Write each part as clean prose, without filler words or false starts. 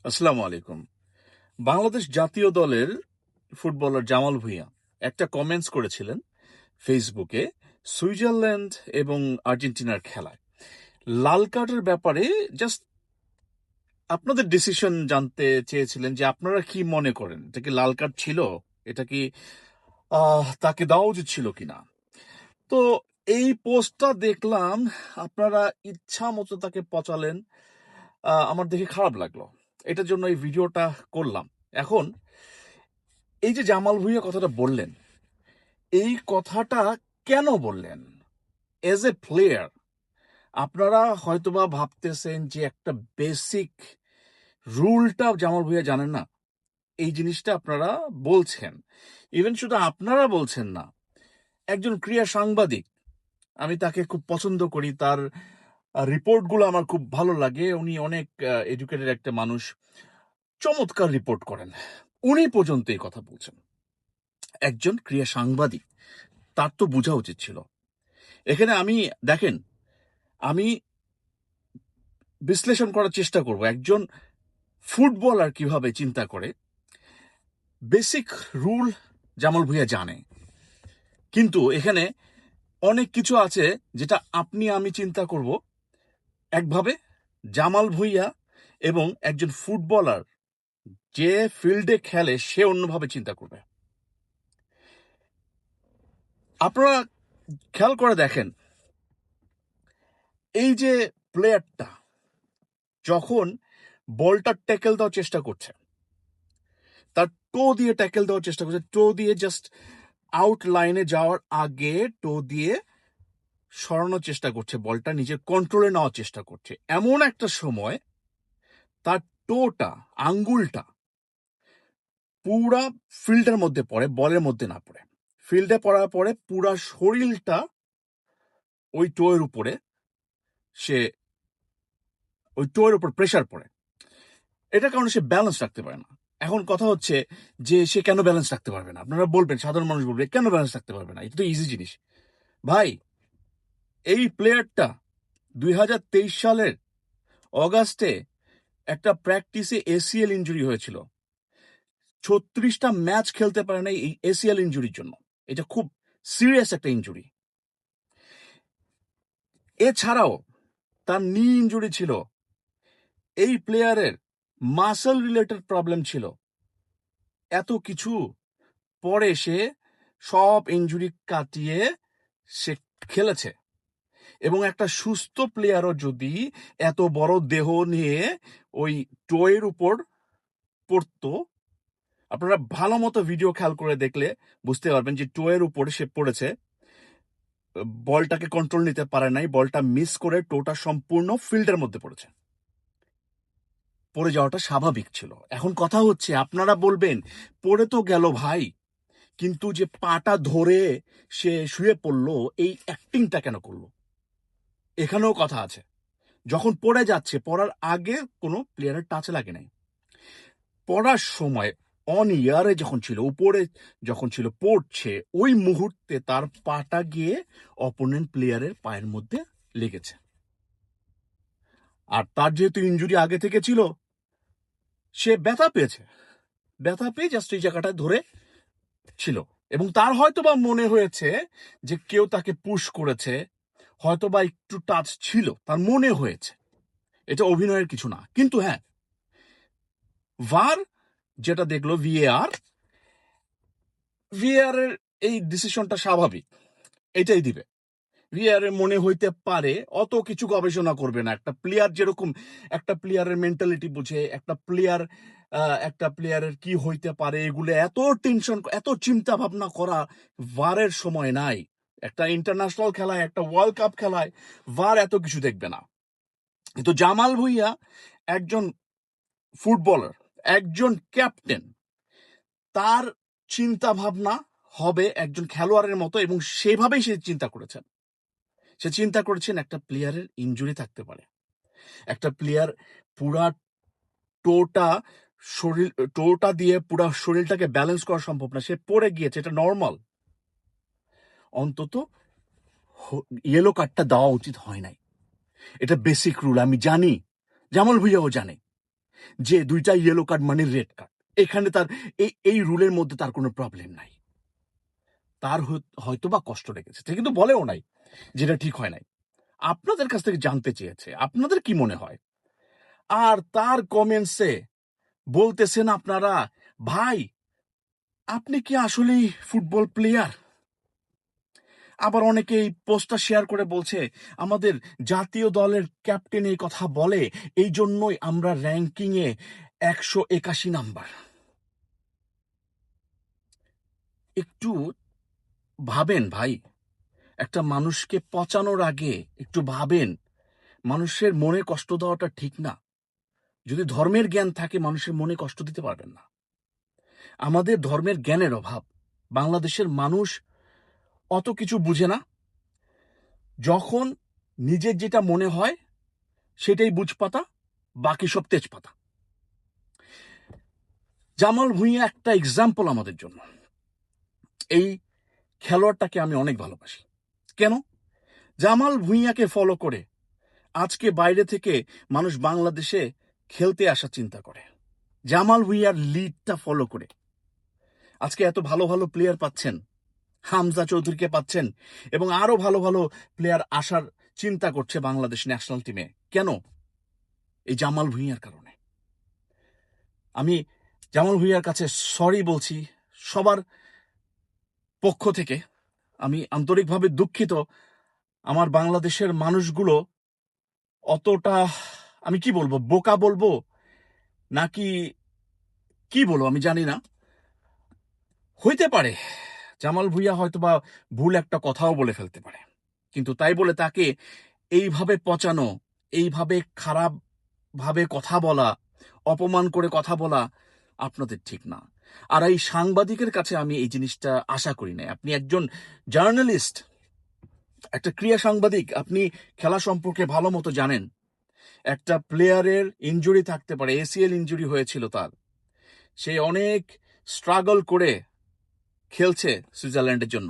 আসসালামু আলাইকুম। বাংলাদেশ জাতীয় দলের ফুটবলার জামাল ভুঁইয়া একটা কমেন্টস করেছিলেন ফেসবুকে সুইজারল্যান্ড এবং আর্জেন্টিনার খেলায়। লাল কার্ডের ব্যাপারে জাস্ট আপনাদের ডিসিশন জানতে চেয়েছিলেন যে আপনারা কি মনে করেন? এটা কি লাল কার্ড ছিল? এটা কি তাকে দেওয়া উচিত ছিল কিনা? তো এই পোস্টটা দেখলাম আপনারা ইচ্ছামতো তাকে পচালেন। আমার দেখে খারাপ লাগলো। এটার জন্য এই ভিডিওটা করলাম। এখন এই যে জামাল ভুঁইয়া কথাটা বললেন, এই কথাটা কেন বললেন? এজ এ প্লেয়ার আপনারা হয়তোবা ভাবতেছেন যে একটা বেসিক রুলটা জামাল ভুঁইয়া জানেন না। এই জিনিসটা আপনারা বলছেন। ইভেন শুধু আপনারা বলছেন না, একজন ক্রীড়া সাংবাদিক, আমি তাকে খুব পছন্দ করি। তার রিপোর্টগুলো আমার খুব ভালো লাগে। উনি অনেক এডুকেটেড একটা মানুষ। চমৎকার রিপোর্ট করেন। উনি পর্যন্ত এই কথা বলছেন। একজন ক্রীড়া সাংবাদিক, তার তো বোঝা উচিত ছিল। এখানে দেখেন, আমি বিশ্লেষণ করার চেষ্টা করব একজন ফুটবলার কিভাবে চিন্তা করে। বেসিক রুল জামাল ভুঁইয়া জানে, কিন্তু এখানে অনেক কিছু আছে যেটা আপনি আমি চিন্তা করব একভাবে, জামাল ভুঁইয়া এবং একজন ফুটবলার যে ফিল্ডে খেলে সে অন্যভাবে চিন্তা করবে। আপনারা খেয়াল করে দেখেন, এই যে প্লেয়ারটা যখন বলটা ট্যাকেল দেওয়ার চেষ্টা করছে, তার টো দিয়ে ট্যাকেল দেওয়ার চেষ্টা করছে, টো দিয়ে জাস্ট আউট লাইনে যাওয়ার আগে টো দিয়ে সরানোর চেষ্টা করছে, বলটা নিজের কন্ট্রোলে নেওয়ার চেষ্টা করছে। এমন একটা সময় তার টোটা, আঙ্গুলটা পুরা ফিল্ডের মধ্যে পড়ে, বলের মধ্যে না পড়ে। ফিল্ডে পড়ার পরে পুরা শরীরটা ওই টোয়ের উপরে, সে ওই টোয়ের উপর প্রেশার পড়ে। এটার কারণে সে ব্যালেন্স রাখতে পারে না। এখন কথা হচ্ছে যে সে কেন ব্যালেন্স রাখতে পারবে না? আপনারা বলবেন, সাধারণ মানুষ বলবে কেন ব্যালেন্স রাখতে পারবে না? এটা তো ইজি জিনিস ভাই। এই প্লেয়ারটা 2023 সালের অগাস্টে একটা প্র্যাকটিসে এসিএল ইনজুরি হয়েছিল। 36টা ম্যাচ খেলতে পারে না এই এসিএল ইনজুরির জন্য। এটা খুব সিরিয়াস একটা ইনজুরি। এছাড়াও তার নি ইনজুরি ছিল। এই প্লেয়ারের মাসল রিলেটেড প্রবলেম ছিল। এত কিছু পরে সে সব ইনজুরি কাটিয়ে সে খেলেছে। এবং একটা সুস্থ প্লেয়ারও যদি এত বড় দেহ নিয়ে ওই টোয়ের উপর পড়তো, আপনারা ভালো মতো ভিডিও খেয়াল করে দেখলে বুঝতে পারবেন যে টোয়ের উপর সে পড়েছে, বলটাকে কন্ট্রোল নিতে পারে নাই, বলটা মিস করে টোটা সম্পূর্ণ ফিল্ডের মধ্যে পড়েছে। পড়ে যাওয়াটা স্বাভাবিক ছিল। এখন কথা হচ্ছে, আপনারা বলবেন পড়ে তো গেল ভাই, কিন্তু যে পাটা ধরে সে শুয়ে পড়লো, এই অ্যাক্টিংটা কেন করলো? এখানেও কথা আছে। যখন পড়ে যাচ্ছে, পড়ার আগে কোনো প্লেয়ারের টাচে লাগে নাই। পড়ার সময় অন ইয়ারে যখন ছিল, উপরে যখন ছিল, পড়ছে, ওই মুহূর্তে তার পাটা গিয়ে অপোনেন্ট প্লেয়ারের পায়ের মধ্যে লেগেছে। আর তার যেহেতু ইনজুরি আগে থেকে ছিল, সে ব্যথা পেয়েছে। ব্যথা পেয়ে জাস্ট এই জায়গাটা ধরে ছিল। এবং তার হয়তোবা মনে হয়েছে যে কেউ তাকে পুশ করেছে, হয়তোবা একটু টাচ ছিল, তার মনে হয়েছে। এটা অভিনয়ের কিছু না। কিন্তু হ্যাঁ, ভার যেটা দেখলো, ভিএআর এর এই ডিসিশনটা স্বাভাবিক, এটাই দিবে। ভিএআর এর মনে হইতে পারে, অত কিছু গবেষণা করবে না। একটা প্লেয়ার যেরকম একটা প্লেয়ারের মেন্টালিটি বুঝে, একটা প্লেয়ারের কি হইতে পারে, এগুলো এত টেনশন, এত চিন্তা ভাবনা করা ভারের সময় নাই। একটা ইন্টারন্যাশনাল খেলায়, একটা ওয়ার্ল্ড কাপ খেলায় ভার এত কিছু দেখবে না। কিন্তু জামাল ভুঁইয়া একজন ফুটবলার, একজন ক্যাপ্টেন, তার চিন্তা ভাবনা হবে একজন খেলোয়াড়ের মতো, এবং সেভাবেই সে চিন্তা করেছেন। সে চিন্তা করেছেন একটা প্লেয়ারের ইনজুরি থাকতে পারে, একটা প্লেয়ার পুরা টোটা টোটা দিয়ে পুরা শরীরটাকে ব্যালেন্স করা সম্ভব না, সে পড়ে গিয়েছে, এটা নর্মাল। অন্তত ইয়েলো কার্ডটা দেওয়া উচিত হয় নাই। এটা বেসিক রুল, আমি জানি, জামাল ভুঁইয়াও জানে। যে 2টা ইয়েলো কার্ড মানে রেড কার্ড, এখানে তার এই রুলের মধ্যে তার কোনো প্রবলেম নাই। তার হয়তো বা কষ্ট লেগেছে, সে কিন্তু বলেও নাই যেটা ঠিক হয় নাই। আপনাদের কাছ থেকে জানতে চেয়েছে আপনাদের কি মনে হয়। আর তার কমেন্টসে বলতেছেন আপনারা, ভাই আপনি কি আসলেই ফুটবল প্লেয়ার? আবার অনেকে এই পোস্টটা শেয়ার করে বলছে, আমাদের জাতীয় দলের ক্যাপ্টেন এই কথা বলে, এই জন্যই আমরা র্যাঙ্কিংয়ে 181 নাম্বার। একটু ভাবেন ভাই, একটা মানুষকে পচানোর আগে একটু ভাবেন। মানুষের মনে কষ্ট দেওয়াটা ঠিক না। যদি ধর্মের জ্ঞান থাকে মানুষের মনে কষ্ট দিতে পারবেন না। আমাদের ধর্মের জ্ঞানের অভাব। বাংলাদেশের মানুষ অত কিছু বুঝে না। যখন নিজের যেটা মনে হয় সেটাই বুঝপাতা, বাকি সব তেজপাতা। জামাল ভুঁইয়া একটা এক্সাম্পল আমাদের জন্য। এই খেলোয়াড়টাকে আমি অনেক ভালোবাসি। কেন? জামাল ভুঁইয়াকে ফলো করে আজকে বাইরে থেকে মানুষ বাংলাদেশে খেলতে আসার চিন্তা করে। জামাল ভুঁইয়ার লিডটা ফলো করে আজকে এত ভালো ভালো প্লেয়ার পাচ্ছেন, হামজা চৌধুরীকে পাচ্ছেন, এবং আরো ভালো ভালো প্লেয়ার আসার চিন্তা করছে বাংলাদেশ ন্যাশনাল টিমে। কেন? এই জামাল ভুঁইয়ার কারণে। আমি জামাল ভুঁইয়ার কাছে সরি বলছি সবার পক্ষ থেকে। আমি আন্তরিকভাবে দুঃখিত। আমার বাংলাদেশের মানুষগুলো অতটা, আমি কি বলবো, বোকা বলবো নাকি কি বলবো আমি জানি না। হইতে পারে জামাল ভুঁইয়া হয়তো বা ভুল একটা কথাও বলে ফেলতে পারে, কিন্তু তাই বলে তাকে এইভাবে পচানো, এইভাবে খারাপ ভাবে কথা বলা, অপমান করে কথা বলা আপনাদের ঠিক না। আর এই সাংবাদিকের কাছে আমি এই জিনিসটা আশা করি না। আপনি একজন জার্নালিস্ট, একটা ক্রীড়া সাংবাদিক, আপনি খেলা সম্পর্কে ভালো মতো জানেন। একটা প্লেয়ারের ইনজুরি থাকতে পারে, এসিএল ইনজুরি হয়েছিল তার, সে অনেক স্ট্রাগল করে খেলছে সুইজারল্যান্ডের জন্য।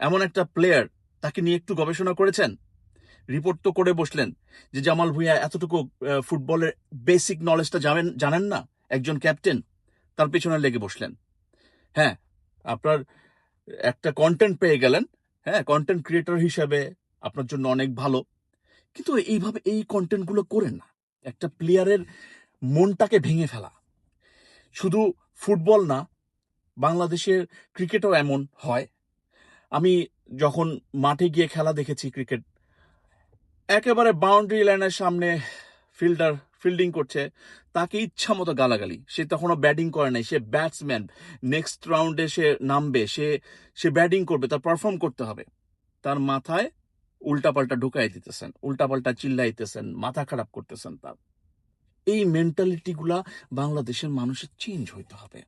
এমন একটা প্লেয়ার, তাকে নিয়ে একটু গবেষণা করেছেন? রিপোর্ট তো করে বসলেন যে জামাল ভুঁইয়া এতটুকু ফুটবলের বেসিক নলেজটা জানেন না। একজন ক্যাপ্টেন, তার পেছনে লেগে বসলেন। হ্যাঁ, আপনার একটা কন্টেন্ট পেয়ে গেলেন। হ্যাঁ, কন্টেন্ট ক্রিয়েটর হিসেবে আপনার জন্য অনেক ভালো, কিন্তু এইভাবে এই কন্টেন্টগুলো করেন না। একটা প্লেয়ারের মনটাকে ভেঙে ফেলা। শুধু ফুটবল না, বাংলাদেশের ক্রিকেটও এমন হয়। আমি যখন মাঠে গিয়ে খেলা দেখেছি ক্রিকেট, একেবারে বাউন্ডারি লাইনের সামনে ফিল্ডার ফিল্ডিং করছে, তাকে ইচ্ছা মতো গালাগালি। সে তখনও ব্যাটিং করে নাই, সে ব্যাটসম্যান। নেক্সট রাউন্ডে সে নামবে, সে ব্যাটিং করবে, তার পারফর্ম করতে হবে। তার মাথায় উল্টাপাল্টা ঢুকাই দিতেছেন, উল্টাপাল্টা চিল্লাইতেছেন, মাথা খারাপ করতেছেন তার। এই মেন্টালিটিগুলা বাংলাদেশের মানুষের চেঞ্জ হইতে হবে।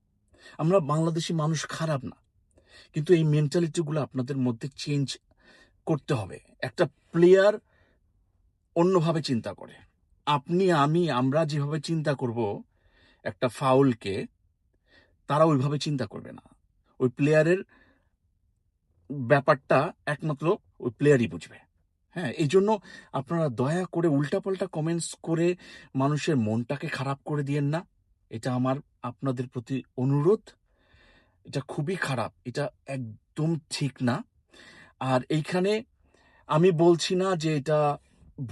আমরা বাংলাদেশি মানুষ খারাপ না, কিন্তু এই মেন্টালিটিগুলো আপনাদের মধ্যে চেঞ্জ করতে হবে। একটা প্লেয়ার অন্যভাবে চিন্তা করে। আপনি, আমি, আমরা যেভাবে চিন্তা করব একটা ফাউলকে, তারা ওইভাবে চিন্তা করবে না। ওই প্লেয়ারের ব্যাপারটা একমাত্র ওই প্লেয়ারই বুঝবে। হ্যাঁ, এই জন্য আপনারা দয়া করে উল্টাপাল্টা কমেন্টস করে মানুষের মনটাকে খারাপ করে দিয়েন না। এটা আমার আপনাদের প্রতি অনুরোধ। এটা খুবই খারাপ, এটা একদম ঠিক না। আর এইখানে আমি বলছি না যে এটা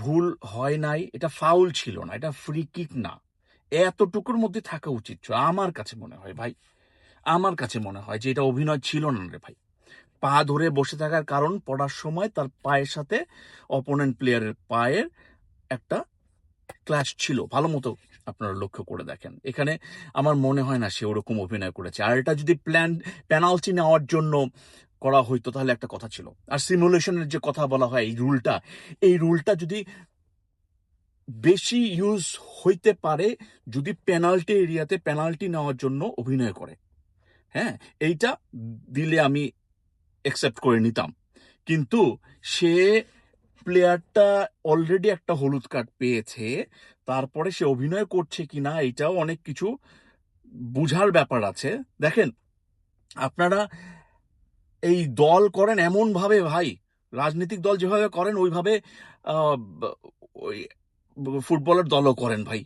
ভুল হয় নাই, এটা ফাউল ছিল না, এটা ফ্রি কিক না, এতটুকুর মধ্যে থাকা উচিত ছিল আমার কাছে মনে হয় ভাই। আমার কাছে মনে হয় যে এটা অভিনয় ছিল না রে ভাই। পা ধরে বসে থাকার কারণ, পড়ার সময় তার পায়ের সাথে অপোনেন্ট প্লেয়ারের পায়ের একটা ক্ল্যাশ ছিল। ভালো মতো আপনারা লক্ষ্য করে দেখেন। এখানে আমার মনে হয় না সে ওরকম অভিনয় করেছে। আর এটা যদি পেনাল্টি নেওয়ার জন্য করা হইতো তাহলে একটা কথা ছিল। আর সিমুলেশনের যে কথা বলা হয়, এই রুলটা যদি বেশি ইউজ হইতে পারে যদি পেনাল্টি এরিয়াতে পেনাল্টি নেওয়ার জন্য অভিনয় করে। হ্যাঁ, এইটা দিলে আমি অ্যাকসেপ্ট করে নিতাম। কিন্তু সে প্লেয়ারটা অলরেডি একটা হলুদ কার্ড পেয়েছে, তারপরে সে অভিনয় করছে কিনা এটাও অনেক কিছু বুঝার ব্যাপার আছে। দেখেন, আপনারা এই দল করেন এমন ভাবে ভাই, রাজনৈতিক দল যেভাবে করেন ওইভাবে ওই ফুটবলের দলও করেন ভাই।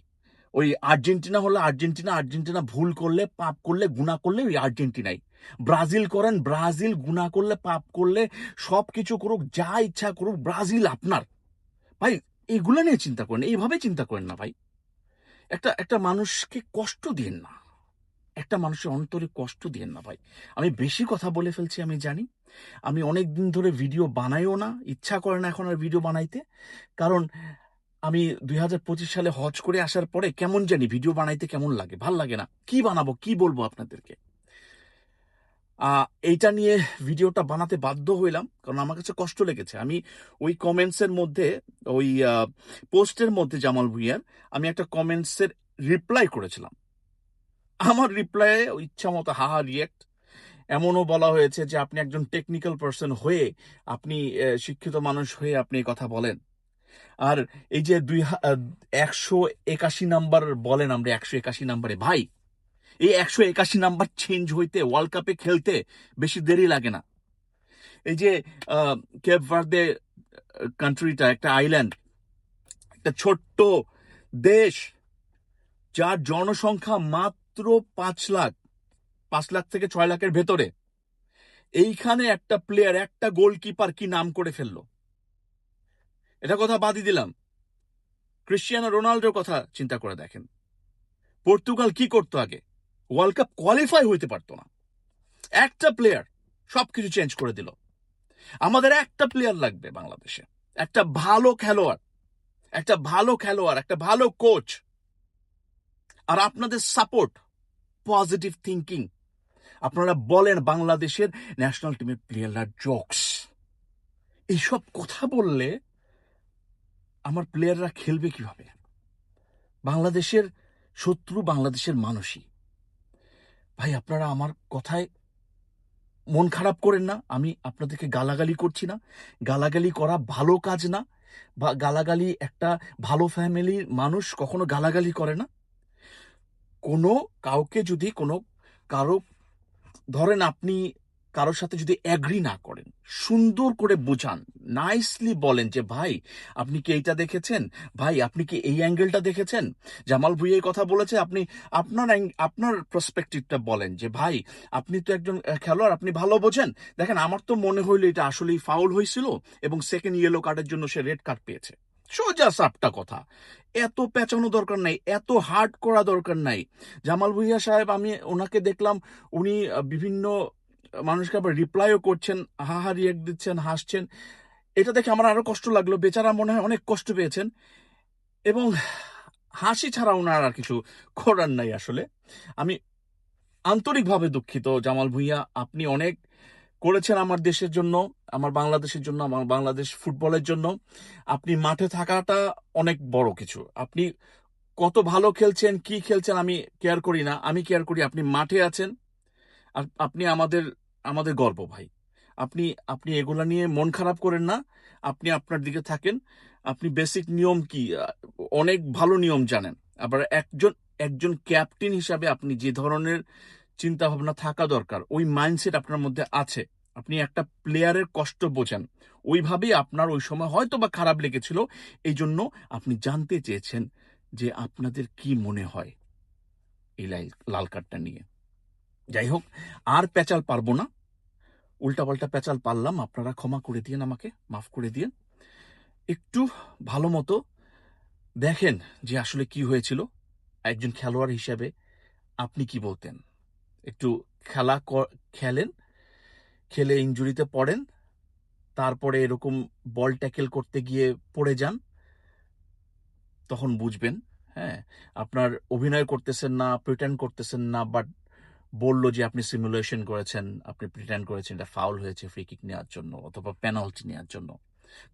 ওই আর্জেন্টিনা হলে আর্জেন্টিনা, আর্জেন্টিনা ভুল করলে, পাপ করলে, গুনাহ করলে ওই আর্জেন্টিনাই। ব্রাজিল করেন, ব্রাজিল গুনাহ করলে, পাপ করলে, সবকিছু করুক, যা ইচ্ছা করুক, ব্রাজিল আপনার। ভাই এগুলো নিয়ে চিন্তা করেন, এইভাবে চিন্তা করেন না ভাই। একটা একটা মানুষকে কষ্ট দিয়েন না, একটা মানুষের অন্তরে কষ্ট দিয়েন না ভাই। আমি বেশি কথা বলে ফেলছি আমি জানি। আমি অনেক দিন ধরে ভিডিও বানাইও না, ইচ্ছা করে না এখন আর ভিডিও বানাইতে। কারণ আমি 2025 সালে হজ করে আসার পরে কেমন জানি ভিডিও বানাইতে কেমন লাগে, ভাল লাগে না। কি বানাবো, কি বলবো আপনাদেরকে? এইটা নিয়ে ভিডিওটা বানাতে বাধ্য হইলাম, কারণ আমার কাছে কষ্ট লেগেছে। আমি ওই কমেন্টসের মধ্যে, ওই পোস্টের মধ্যে জামাল ভুঁইয়ার, আমি একটা কমেন্টসের রিপ্লাই করেছিলাম। আমার রিপ্লাইয়ে ইচ্ছা মতো হাহা রিয়েক্ট। এমনও বলা হয়েছে যে আপনি একজন টেকনিক্যাল পার্সন হয়ে, আপনি শিক্ষিত মানুষ হয়ে আপনি এই কথা বলেন। আর এই যে 181 নাম্বার বলেন, আমরা 181 নাম্বারে ভাই, এই 181 নাম্বার চেঞ্জ হইতে, ওয়ার্ল্ড কাপে খেলতে বেশি দেরি লাগে না। এই যে কেপ ভার্দে কান্ট্রিটা একটা আইল্যান্ড, একটা ছোট্ট দেশ, যার জনসংখ্যা মাত্র 5 লাখ, 5 লাখ থেকে 6 লাখের ভেতরে। এইখানে একটা প্লেয়ার, একটা গোলকিপার কি নাম করে ফেললো। এটা কথা বাদই দিলাম, ক্রিশ্চিয়ানো রোনাল্ডোর কথা চিন্তা করে দেখেন। পর্তুগাল কি করতো আগে? ওয়ার্ল্ড কাপ কোয়ালিফাই হইতে পারতো না। একটা প্লেয়ার সবকিছু চেঞ্জ করে দিল। আমাদের একটা প্লেয়ার লাগবে বাংলাদেশে, একটা ভালো খেলোয়াড়, একটা ভালো খেলোয়াড়, একটা ভালো কোচ, আর আপনাদের সাপোর্ট, পজিটিভ থিঙ্কিং। আপনারা বলেন বাংলাদেশের ন্যাশনাল টিমের প্লেয়াররা জোকস। এইসব কথা বললে আমার প্লেয়াররা খেলবে কিভাবে? বাংলাদেশের শত্রু বাংলাদেশের মানুষই। ভাই আপনারা আমার কথায় মন খারাপ করেন না। আমি আপনাদেরকে গালাগালি করছি না, গালাগালি করা ভালো কাজ না, বা গালাগালি, একটা ভালো ফ্যামিলির মানুষ কখনো গালাগালি করে না। কোনো কাউকে যদি কারো, ধরেন আপনি কারোর সাথে যদি অ্যাগ্রি না করেন, সুন্দর করে বোঝান, নাইসলি বলেন যে ভাই আপনি কি এইটা দেখেছেন, ভাই আপনি কি এই অ্যাঙ্গেলটা দেখেছেন, জামাল ভুঁইয়া এই কথা বলেছে, আপনি আপনার পার্সপেক্টিভটা বলেন যে ভাই আপনি তো একজন খেলোয়াড়, আপনি ভালো বোঝেন, দেখেন আমার তো মনে হইলো এটা আসলেই ফাউল হয়েছিল এবং সেকেন্ড ইয়েলো কার্ডের জন্য সে রেড কার্ড পেয়েছে। সোজা সাপটা কথা, এত পেঁচানো দরকার নাই, এত হার্ড করা দরকার নাই। জামাল ভুঁইয়া সাহেব, আমি ওনাকে দেখলাম, উনি বিভিন্ন মানুষকে আবার রিপ্লাইও করছেন, হাহা রিয়েক্ট দিচ্ছেন, হাসছেন। এটা দেখে আমার আরো কষ্ট লাগলো, বেচারা মনে হয় অনেক কষ্ট পেয়েছেন। এবং হাসি ছাড়া ওনার আর কিছু করার নাই আসলে। আমি আন্তরিকভাবে দুঃখিত জামাল ভুঁইয়া, আপনি অনেক করেছেন আমার দেশের জন্য, আমার বাংলাদেশের জন্য, আমার বাংলাদেশ ফুটবলের জন্য। আপনি মাঠে থাকাটা অনেক বড় কিছু। আপনি কত ভালো খেলছেন, কি খেলছেন আমি কেয়ার করি না, আমি কেয়ার করি আপনি মাঠে আছেন। আর আপনি আমাদের আমাদের গর্ব ভাই। আপনি আপনি এগুলা নিয়ে মন খারাপ করেন না, আপনি আপনার দিকে থাকেন। আপনি বেসিক নিয়ম কি, অনেক ভালো নিয়ম জানেন। আবার একজন একজন ক্যাপ্টেন হিসাবে আপনি যে ধরনের চিন্তা ভাবনা থাকা দরকার, ওই মাইন্ডসেট আপনার মধ্যে আছে। আপনি একটা প্লেয়ারের কষ্ট বোঝেন, ওইভাবেই আপনার ওই সময় হয়তো বা খারাপ লেগেছিল। এই জন্য আপনি জানতে চেয়েছেন যে আপনাদের কি মনে হয় এই লাল কার্ডটা নিয়ে। যাই হোক, আর পেঁচাল পারবো না, উল্টাপাল্টা পেঁচাল পারলাম, আপনারা ক্ষমা করে দিয়েন, আমাকে মাফ করে দিয়েন। একটু ভালো মতো দেখেন যে আসলে কি হয়েছিল। একজন খেলোয়াড় হিসেবে আপনি কি বলতেন? একটু খেলা খেলেন, খেলে ইনজুরিতে পড়েন, তারপরে এরকম বল ট্যাকেল করতে গিয়ে পড়ে যান, তখন বুঝবেন। হ্যাঁ, আপনার অভিনয় করতেছেন না, প্রিটেন্ড করতেছেন না, বাট বললো যে আপনি সিমুলেশন করেছেন, আপনি প্রিটেন্ড করেছেন এটা ফাউল হয়েছে ফ্রি কিক নেওয়ার জন্য অথবা পেনাল্টি নেওয়ার জন্য,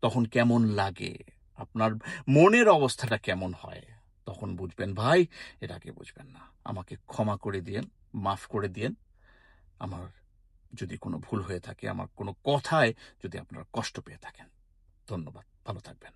তখন কেমন লাগে, আপনার মনের অবস্থাটা কেমন হয়, তখন বুঝবেন ভাই। এটাকে বুঝবেন না। আমাকে ক্ষমা করে দিয়েন, মাফ করে দিয়েন। আমার যদি কোনো ভুল হয়ে থাকে, আমার কোনো কথায় যদি আপনারা কষ্ট পেয়ে থাকেন, ধন্যবাদ, ভালো থাকবেন।